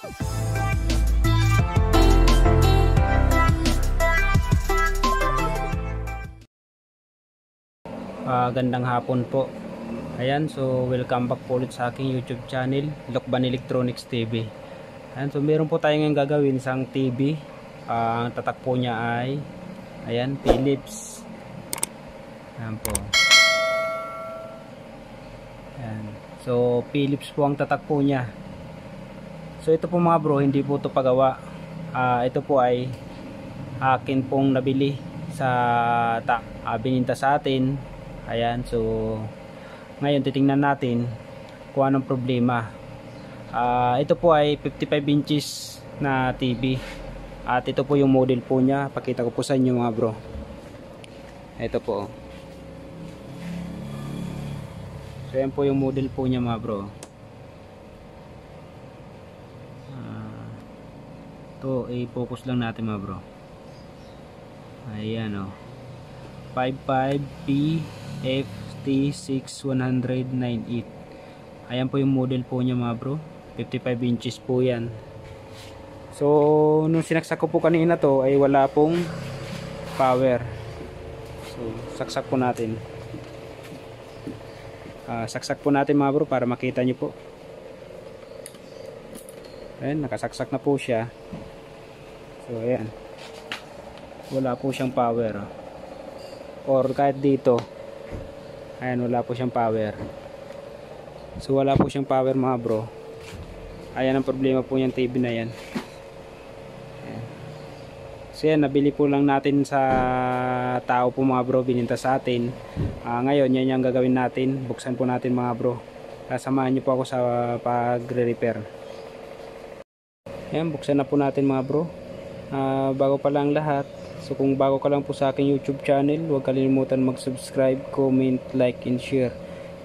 Gandang hapon po. Ayan, so welcome back po ulit sa aking YouTube channel, Lokban Electronics TV. Ayan, so meron po tayong gagawin isang TV. Ang tatak po niya ay ayan, Philips. Ayan po. Ayan. So Philips po ang tatak po niya. So ito po mga bro, hindi po ito pagawa. Ito po ay akin pong nabili sa bininta sa atin. Ayan, so ngayon titingnan natin kung anong problema. Ito po ay 55 inches na TV. At ito po yung model po niya. Pakita ko po sa inyo mga bro. Ito po. So yan po yung model po niya mga bro. Ito i-focus lang natin mga bro. Ayan o. 55P-FT6198. Ayan po yung model po niya mga bro. 55 inches po yan. So nung sinaksak ko po kanina to ay wala pong power. So saksak po natin. Saksak po natin mga bro para makita nyo po. Ayan, nakasaksak na po siya. So ayan, wala po siyang power. Or kahit dito, ayan, wala po siyang power. So wala po siyang power mga bro. Ayan ang problema po yung TV na yan. Ayan. So yan, nabili po lang natin sa tao po mga bro, bininta sa atin. Ngayon yan yung gagawin natin. Buksan po natin mga bro. Samahan nyo po ako sa pagre-repair. Ayan, buksan na po natin mga bro. Bago pa lang lahat, so kung bago ka lang po sa aking YouTube channel, huwag kalimutan mag-subscribe, comment, like, and share.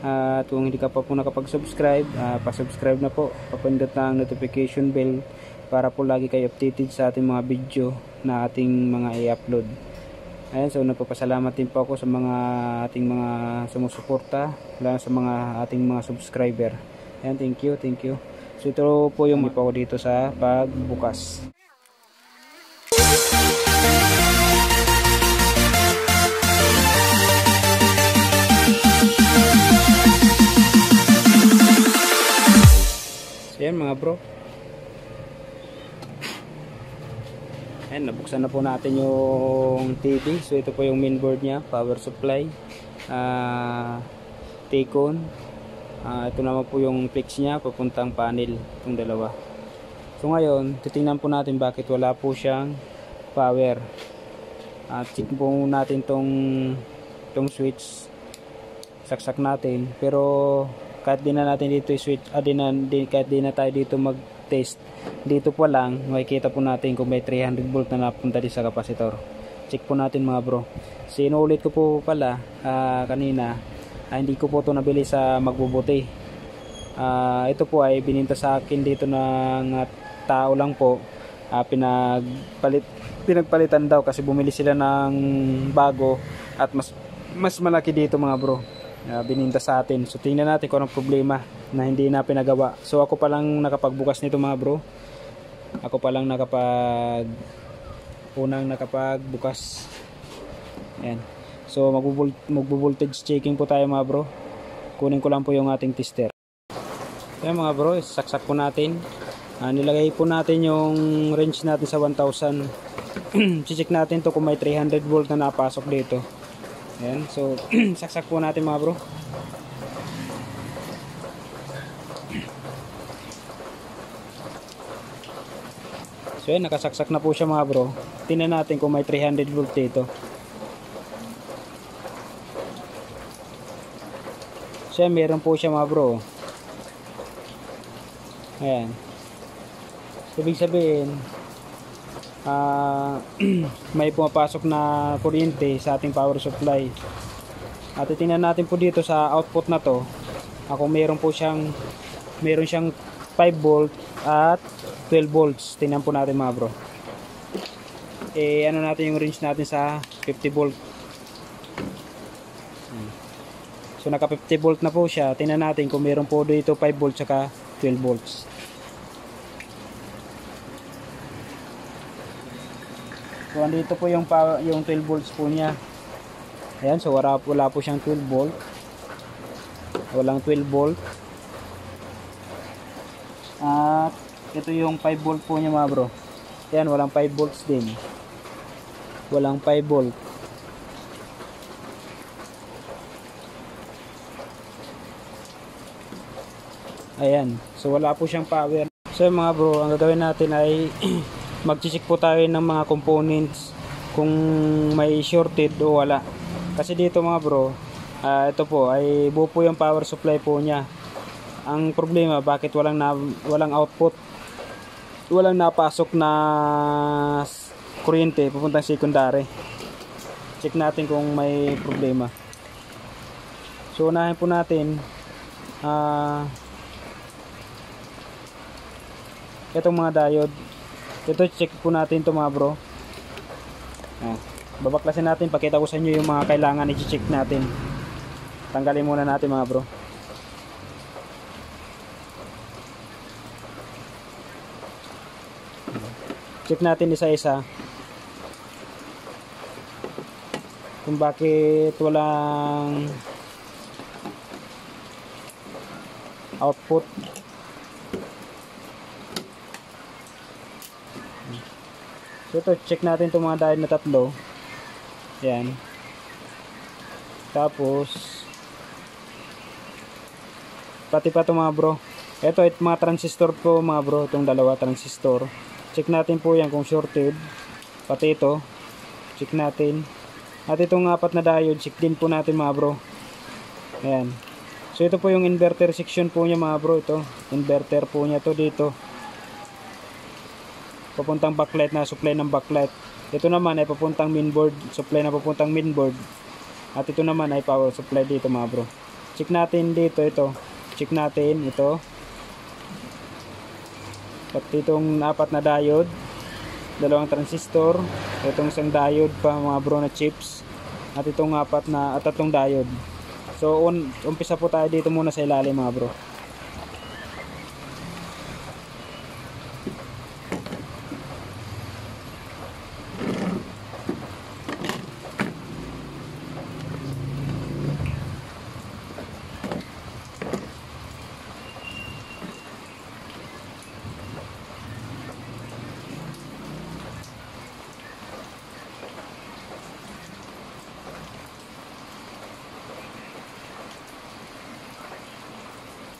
At kung hindi ka pa po nakapag-subscribe, pa-subscribe na po, papindot na ang notification bell para po lagi kayo updated sa ating mga video na ating mga i-upload. Ayan, so nagpapasalamat din po ako sa mga ating mga sumusuporta, lalo sa mga ating mga subscriber. Ayan, thank you. So ito po yung po ako dito sa pagbukas. So yan mga bro. Ayan, nabuksan na po natin yung TV. So ito po yung mainboard nya, power supply, T-con. Ito naman po yung flex nya papuntang panel, itong dalawa. So ngayon titingnan po natin bakit wala po siyang power. Check po natin tong switch, saksak natin, pero kahit di na natin dito i-switch, kahit di na tayo dito mag-test, dito po lang makikita po natin kung may 300 volt na napunta din sa kapasitor. Check po natin mga bro. Sinulit ko po pala kanina, hindi ko po ito nabili sa magbubuti. Ito po ay bininta sa akin dito ng tao lang po. Pinagpalitan daw kasi bumili sila ng bago at mas malaki dito mga bro. Bininta sa atin. So tingnan natin kung anong problema na hindi na pinagawa. So ako pa lang nakapagbukas nito mga bro. Ako pa lang unang nakapagbukas. Ayan. So magbo-voltage checking po tayo mga bro. Kunin ko lang po yung ating tester. Ayan mga bro, saksak po natin. Nilagay po natin yung range natin sa 1000. Check natin to kung may 300 volt na napasok dito. Ayan, so saksak po natin mga bro. So ayan, nakasaksak na po siya mga bro. Tingnan natin kung may 300 volt dito. So ayan, meron po siya mga bro. Ayan. So ibig sabihin may pumapasok na kuryente sa ating power supply. At tingnan natin po dito sa output na to, kung meron siyang 5 volt at 12 volts. Tingnan po natin mga bro. Ano natin yung range natin sa 50 volt. So naka 50 volt na po siya. Tingnan natin kung meron po dito 5 volts saka 12 volts. So andito po yung power, yung 12 volts po niya. Ayan, so wala po siyang 12 volt. Walang 12 volt. At ito yung 5 volt po niya mga bro. Ayan, walang 5 volts din. Walang 5 volt. Ayan, so wala po siyang power. So mga bro, ang gagawin natin ay mag-check po tayo ng mga components kung may shorted o wala. Kasi dito mga bro, ito po ay buo po yung power supply po niya. Ang problema, bakit walang output, walang napasok na kuryente pupuntang secondary. Check natin kung may problema. So unahin po natin itong mga diode. Ito, check po natin ito mga bro. Babaklasin natin, pakita ko sa inyo yung mga kailangan i-check natin. Tanggalin muna natin mga bro. Check natin isa-isa kung bakit walang output. So ito, check natin itong mga diode na tatlo. Yan. Tapos pati pa ito mga bro. Ito mga transistor po mga bro. Itong dalawa transistor. Check natin po yan kung shorted. Pati ito. Check natin. At itong 4 na diode, check din po natin mga bro. Ayan. So ito po yung inverter section po niya mga bro. Ito. Inverter po niya to dito. Papuntang backlight na supply ng backlight. Ito naman ay papuntang mainboard, supply na papuntang mainboard. At ito naman ay power supply dito mga bro. Check natin dito ito. Check natin ito. Pati itong 4 na diode, 2 transistor, itong isang diode pa mga bro na chips, at itong 4 na at 3 diode. So umpisa po tayo dito muna sa ilalim mga bro.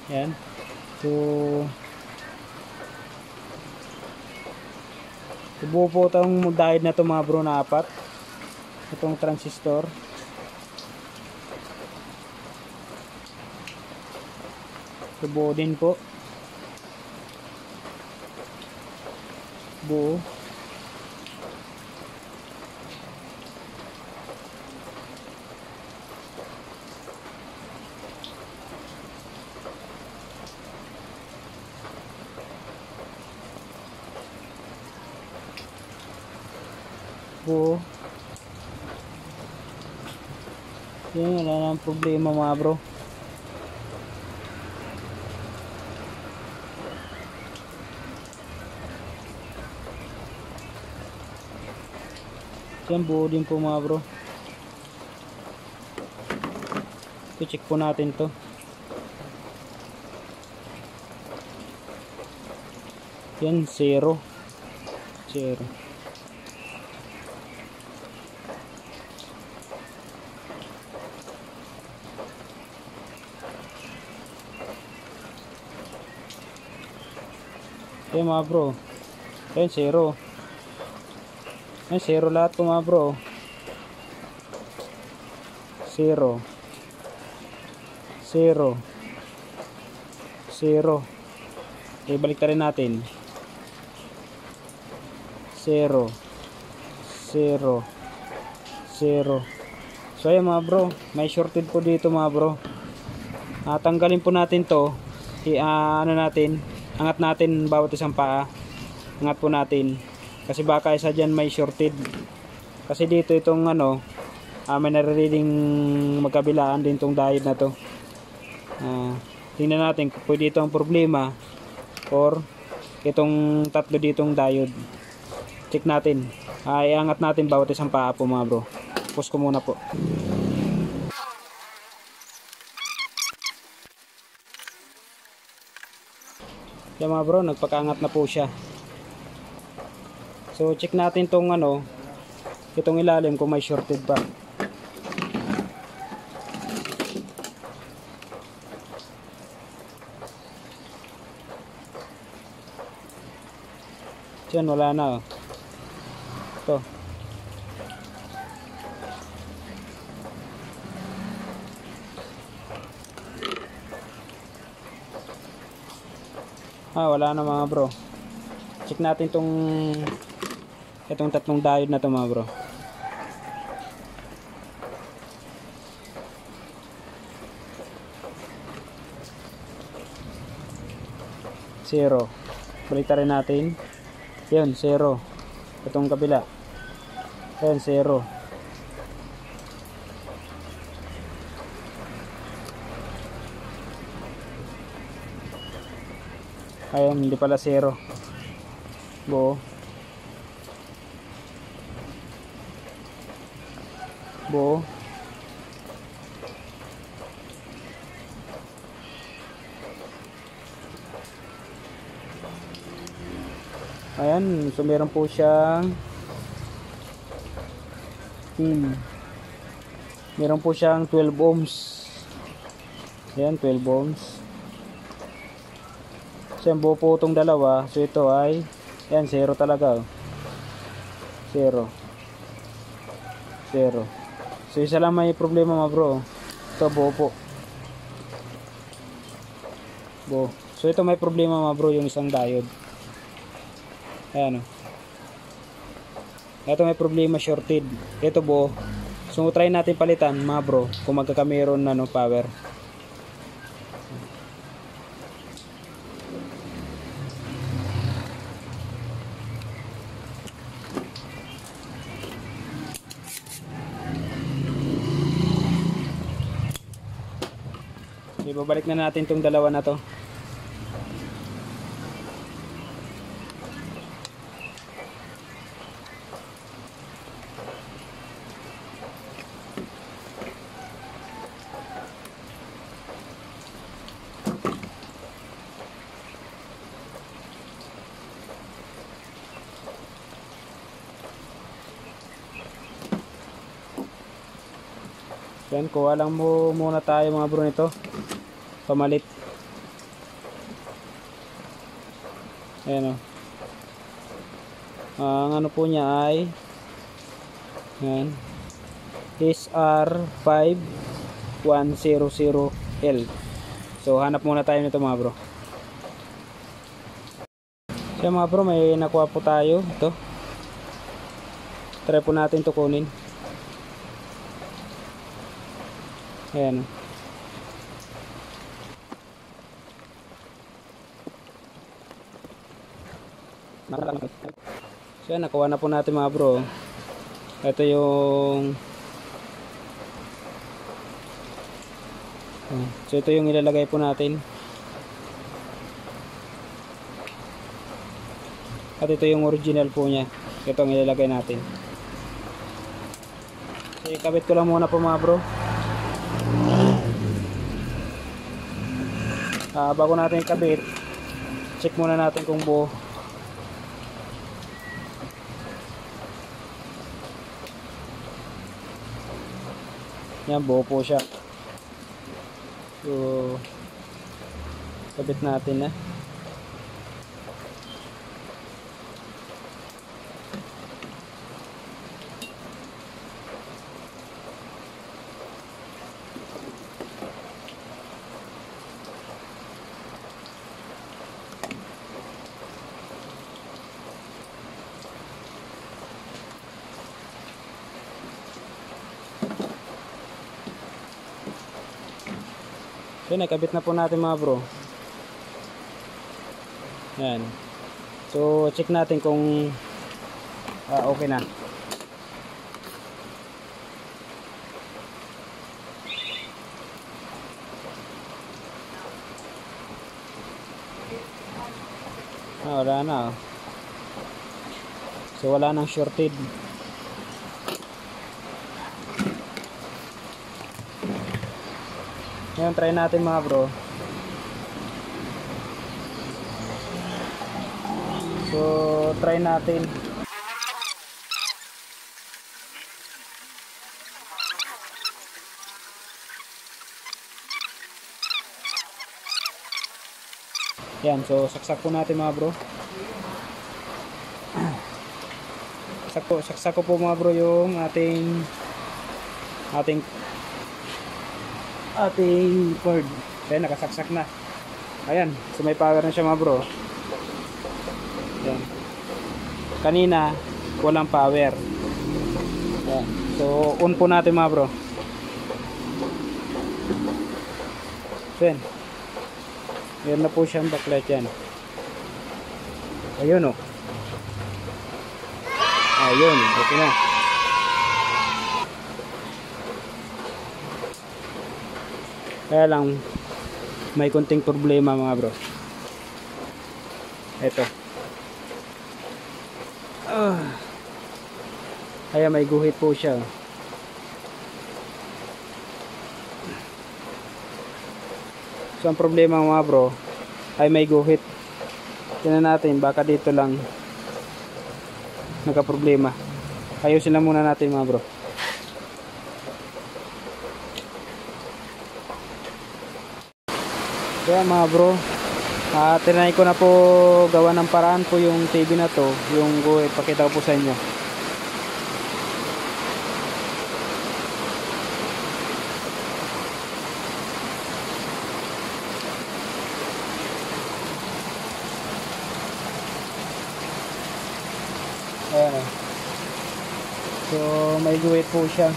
Yan. So buo po itong diode na ito mga bro na 4. Itong transistor. So buo din po. Buo. Buo. Yan, wala nang problema mga bro. Yan, buo din po mga bro. Ito, check po natin to. Yan, 0. Yan mga bro. Yan 0. Yan 0 lahat po mga bro. 0. 0. Balik rin natin. 0. So ayan mga bro, may shorted po dito mga bro. Tanggalin po natin to. Angat natin bawat isang paa. Angat po natin. Kasi baka isa dyan may shorted. Kasi dito itong may nare-reading magkabilaan din itong diode na to. Tingnan natin kung pwede ito ang problema or itong tatlo ditong diode. check natin. Iangat natin bawat isang paa po mga bro. Push ko muna po. Yan mga bro, nagpakaangat na po siya. So check natin tong ano, itong ilalim kung may shorted pa. Diyan wala na oh. Ito. Wala na mga bro. Check natin itong tatlong diode na to mga bro. Zero. Baliktarin natin. Yun, zero. Itong kabila. Ayan, zero. Ayan, hindi pala zero. Buo. Buo. Ayan, so meron po siyang meron po siyang 12 ohms. Ayan, 12 ohms. So yung buo po itong dalawa. So ito ay ayan, 0 talaga oh. 0 0. So isa lang may problema mga bro. Ito buo po. Buo. So ito may problema mga bro, yung isang diode. Ayan o. Ito may problema, shorted. Ito buo. So try natin palitan mga bro kung magkakameron na no power. Ibabalik na natin itong dalawa na to. Yan, kuha lang mo muna tayo mga bro nito. Pamalit. Ayan o. Ang ano po niya ay yan, SR5100L. So hanap muna tayo nito mga bro. So mga bro, may nakuha po tayo. Ito. Try po natin ito kunin. Ayan. So yan, nakuha na po natin mga bro. Ito yung so ito yung ilalagay po natin. At ito yung original po niya. Ito ang ilalagay natin. So ikabit ko lang muna po mga bro. Bago natin ikabit, check muna natin kung buo. Yan, buo po siya. So kabit natin na. So nakabit na po natin mga bro. Yan. So check natin kung okay na. Wala na. So wala nang shorted. Ngayon try natin mga bro. So try natin. Yan, so saksak po natin mga bro. Saksak ko po mga bro yung ating cord. Ayan, nakasaksak na. Ayan, so may power na siya mga bro. Ayan. Kanina walang power. Ayan. So on po natin mga bro. Ayan. Meron na po siyang backlight yan. Ayun o. Ayun, okay na. Kaya lang may konting problema mga bro. Ito. Kaya may guhit po siya. So ang problema mga bro ay may guhit. Tingnan natin baka dito lang nagka-problema. Ayusin lang muna natin mga bro. Kaya mga bro, tinry ko na po gawa ng paraan po yung TV na to, yung guhit, pakita ko po sa inyo. Ayan. So may guhit po siya.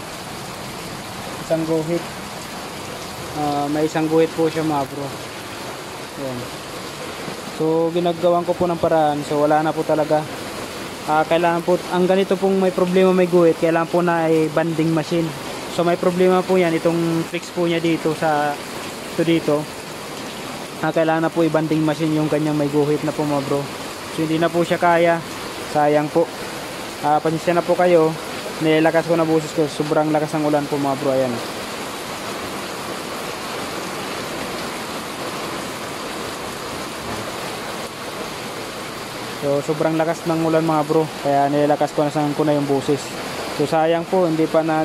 Isang guhit. May isang guhit po siya mga bro. Ayan. So ginagawan ko po ng paraan. So wala na po talaga. Kailangan po, ang ganito pong may problema may guhit, kailangan po na ay banding machine. So may problema po yan, itong fix po niya dito sa dito. Kailangan na po i-banding machine yung kanyang may guhit na po mga bro. So hindi na po siya kaya. Sayang po. Pasensya na po kayo. Nilakas ko na boses ko. Sobrang lakas ng ulan po mga bro. Ayan. So sobrang lakas ng ulan mga bro. Kaya nilakas ko na yung boses. So sayang po. Hindi pa na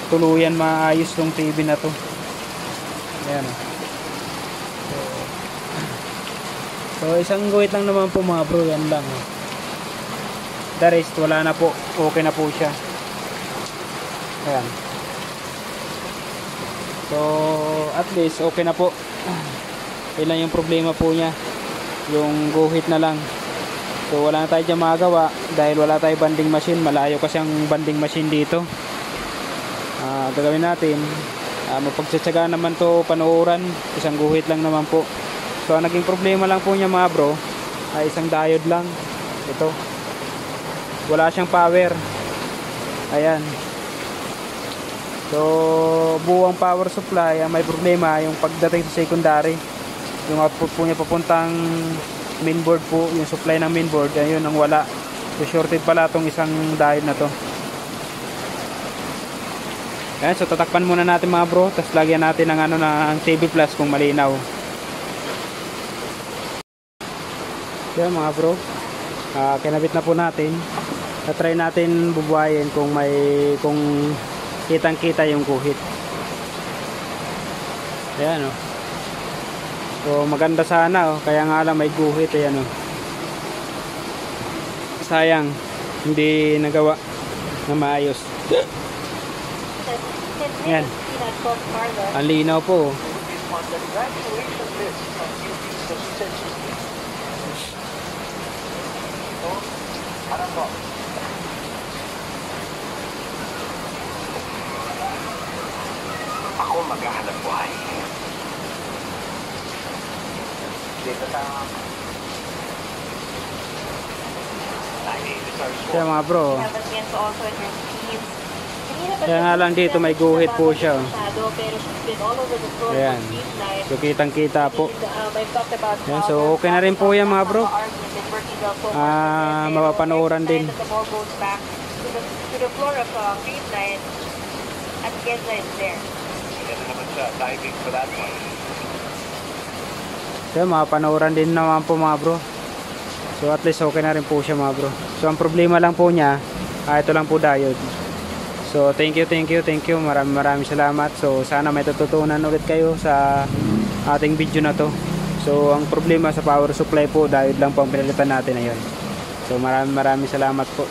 tuluyan maayos yung TV na to. Ayan. So isang guhit lang naman po mga bro. Yan lang. The rest wala na po. Okay na po siya. Ayan. So at least okay na po. Ilan yung problema po niya. Yung guhit na lang. So wala na tayo dyan magagawa. Dahil wala tayo banding machine. Malayo kasi ang banding machine dito. Gagawin natin. Mapagtsatsaga naman to panuuran. Isang guhit lang naman po. So ang naging problema lang po niya mga bro ay isang diode lang. Ito. Wala siyang power. Ayan. So buwang power supply may problema yung pagdating sa secondary. Yung output po niya papuntang mainboard po, yung supply ng mainboard, ayun ang wala. So shorted pala itong isang diode na to. Ayan, so tatakpan muna natin mga bro, tapos lagyan natin ng ng TV plus kung malinaw. Ayan mga bro, kinabit na po natin. Try natin bubuhayin kung kitang kita yung guhit. Ayan o. So maganda sana kaya nga lang may guhit. Ayan o. Sayang hindi nagawa na maayos. Ayan. Ang linaw po. Ako maghahanap buhay. Dito sa Kaya mga bro, kaya nga lang dito may guhit po siya. Ayan. So kitang kita po. Ayan, so okay na rin po yan mga bro. mapapanooran din. The ball goes back to the floor of green line at get line there. Yan na naman siya. Timing for that one. So mapapanooran din naman po mga bro. So at least okay na rin po siya mga bro. So ang problema lang po niya, ito lang po diode. So thank you. Maraming salamat. So sana may tututunan ulit kayo sa ating video na to. So ang problema sa power supply po, diode lang po ang pinalitan natin ngayon. So maraming salamat po.